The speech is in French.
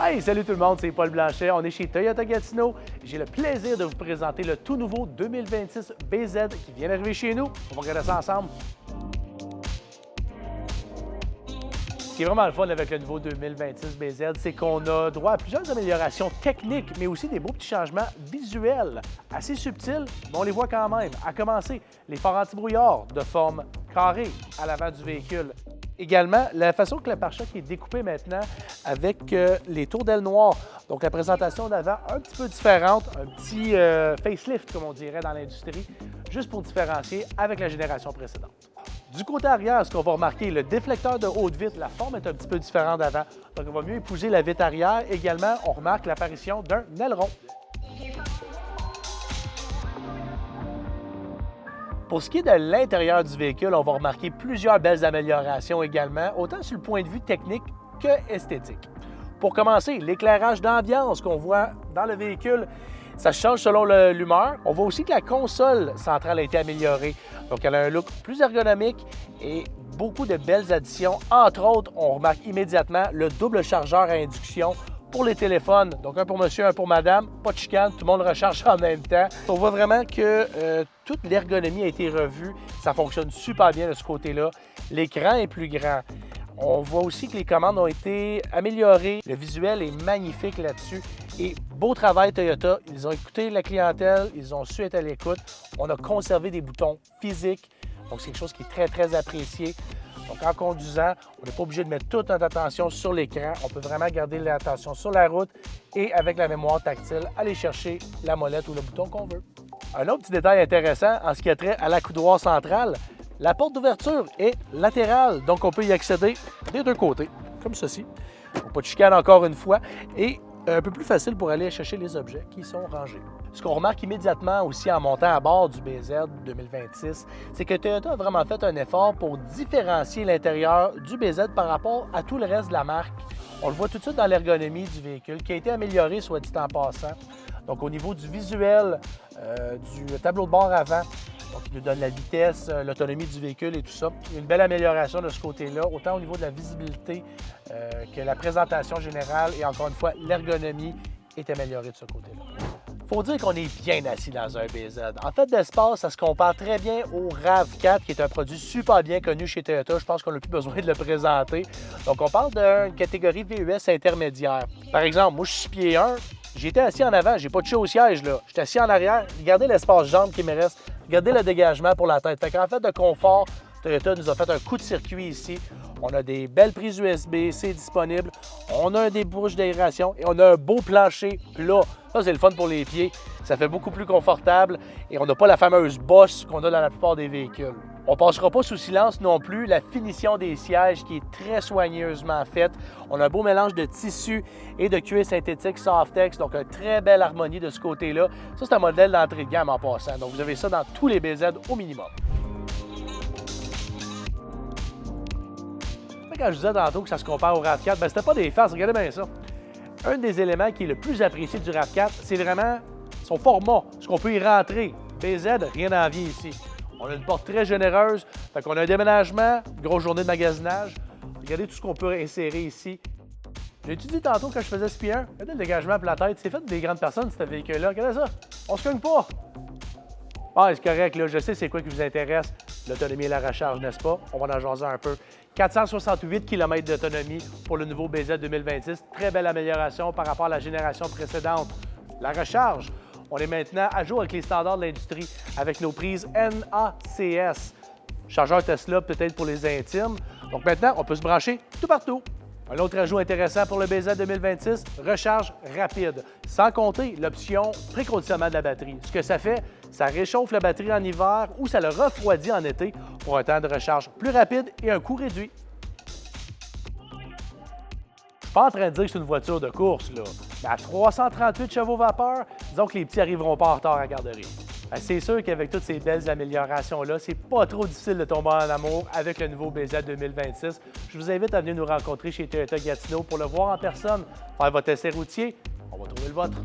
Hey, salut tout le monde, c'est Paul Blanchet. On est chez Toyota Gatineau. J'ai le plaisir de vous présenter le tout nouveau 2026 BZ qui vient d'arriver chez nous. On va regarder ça ensemble. Ce qui est vraiment le fun avec le nouveau 2026 BZ, c'est qu'on a droit à plusieurs améliorations techniques, mais aussi des beaux petits changements visuels, assez subtils, mais on les voit quand même. À commencer, les phares anti-brouillard de forme carrée à l'avant du véhicule. Également, la façon que le pare-choc est découpé maintenant avec les tours d'ailes noires. Donc, la présentation d'avant un petit peu différente, un petit facelift, comme on dirait dans l'industrie, juste pour différencier avec la génération précédente. Du côté arrière, ce qu'on va remarquer, le déflecteur de haute vitre, la forme est un petit peu différente d'avant. Donc, on va mieux épouser la vitre arrière. Également, on remarque l'apparition d'un aileron. Pour ce qui est de l'intérieur du véhicule, on va remarquer plusieurs belles améliorations également, autant sur le point de vue technique que esthétique. Pour commencer, l'éclairage d'ambiance qu'on voit dans le véhicule, ça change selon l'humeur. On voit aussi que la console centrale a été améliorée. Donc, elle a un look plus ergonomique et beaucoup de belles additions. Entre autres, on remarque immédiatement le double chargeur à induction pour les téléphones. Donc, un pour monsieur, un pour madame. Pas de chicane, tout le monde recharge en même temps. On voit vraiment que toute l'ergonomie a été revue. Ça fonctionne super bien de ce côté-là. L'écran est plus grand. On voit aussi que les commandes ont été améliorées. Le visuel est magnifique là-dessus. Et beau travail Toyota. Ils ont écouté la clientèle, ils ont su être à l'écoute. On a conservé des boutons physiques. Donc, c'est quelque chose qui est très, très apprécié. Donc, en conduisant, on n'est pas obligé de mettre toute notre attention sur l'écran. On peut vraiment garder l'attention sur la route et avec la mémoire tactile, aller chercher la molette ou le bouton qu'on veut. Un autre petit détail intéressant en ce qui a trait à l'accoudoir central, la porte d'ouverture est latérale, donc on peut y accéder des deux côtés, comme ceci. Pas de chicane encore une fois, et un peu plus facile pour aller chercher les objets qui sont rangés. Ce qu'on remarque immédiatement aussi en montant à bord du BZ 2026, c'est que Toyota a vraiment fait un effort pour différencier l'intérieur du BZ par rapport à tout le reste de la marque. On le voit tout de suite dans l'ergonomie du véhicule qui a été améliorée, soit dit en passant. Donc au niveau du visuel, du tableau de bord avant, donc il nous donne la vitesse, l'autonomie du véhicule et tout ça. Il y a une belle amélioration de ce côté-là, autant au niveau de la visibilité que la présentation générale et encore une fois, l'ergonomie est améliorée de ce côté-là. Il faut dire qu'on est bien assis dans un BZ. En fait, d'espace, ça se compare très bien au RAV4, qui est un produit super bien connu chez Toyota. Je pense qu'on n'a plus besoin de le présenter. Donc, on parle d'une catégorie VUS intermédiaire. Par exemple, moi, je suis 6 pieds 1. J'étais assis en avant, j'ai pas touché au siège, là. J'étais assis en arrière. Regardez l'espace jambes qui me reste. Regardez le dégagement pour la tête. Fait qu'en fait, de confort, Toyota nous a fait un coup de circuit ici. On a des belles prises USB-C disponibles. On a des bouches d'aération et on a un beau plancher plat. Ça, c'est le fun pour les pieds. Ça fait beaucoup plus confortable et on n'a pas la fameuse bosse qu'on a dans la plupart des véhicules. On ne passera pas sous silence non plus la finition des sièges qui est très soigneusement faite. On a un beau mélange de tissu et de cuir synthétique Softex, donc une très belle harmonie de ce côté-là. Ça, c'est un modèle d'entrée de gamme en passant. Donc, vous avez ça dans tous les BZ au minimum. Quand je disais tantôt que ça se compare au RAV4, bien, c'était pas des farces, regardez bien ça. Un des éléments qui est le plus apprécié du RAV4, c'est vraiment son format, ce qu'on peut y rentrer. BZ, rien à envier ici. On a une porte très généreuse, fait qu'on a un déménagement, une grosse journée de magasinage. Regardez tout ce qu'on peut insérer ici. J'ai étudié tantôt quand je faisais ce P1, regardez le dégagement pour la tête, c'est fait des grandes personnes, ce véhicule-là. Regardez ça, on se cogne pas. Ah, c'est correct, là, je sais c'est quoi qui vous intéresse. L'autonomie et la recharge, n'est-ce pas? On va en jaser un peu. 468 km d'autonomie pour le nouveau BZ 2026. Très belle amélioration par rapport à la génération précédente. La recharge, on est maintenant à jour avec les standards de l'industrie, avec nos prises NACS. Chargeur Tesla peut-être pour les intimes. Donc maintenant, on peut se brancher tout partout. Un autre ajout intéressant pour le BZ 2026, recharge rapide, sans compter l'option préconditionnement de la batterie. Ce que ça fait, ça réchauffe la batterie en hiver ou ça le refroidit en été pour un temps de recharge plus rapide et un coût réduit. Je suis pas en train de dire que c'est une voiture de course, là. Mais à 338 chevaux vapeur, disons que les petits n'arriveront pas en retard à la garderie. C'est sûr qu'avec toutes ces belles améliorations-là, c'est pas trop difficile de tomber en amour avec le nouveau BZ 2026. Je vous invite à venir nous rencontrer chez Toyota Gatineau pour le voir en personne, faire votre essai routier. On va trouver le vôtre.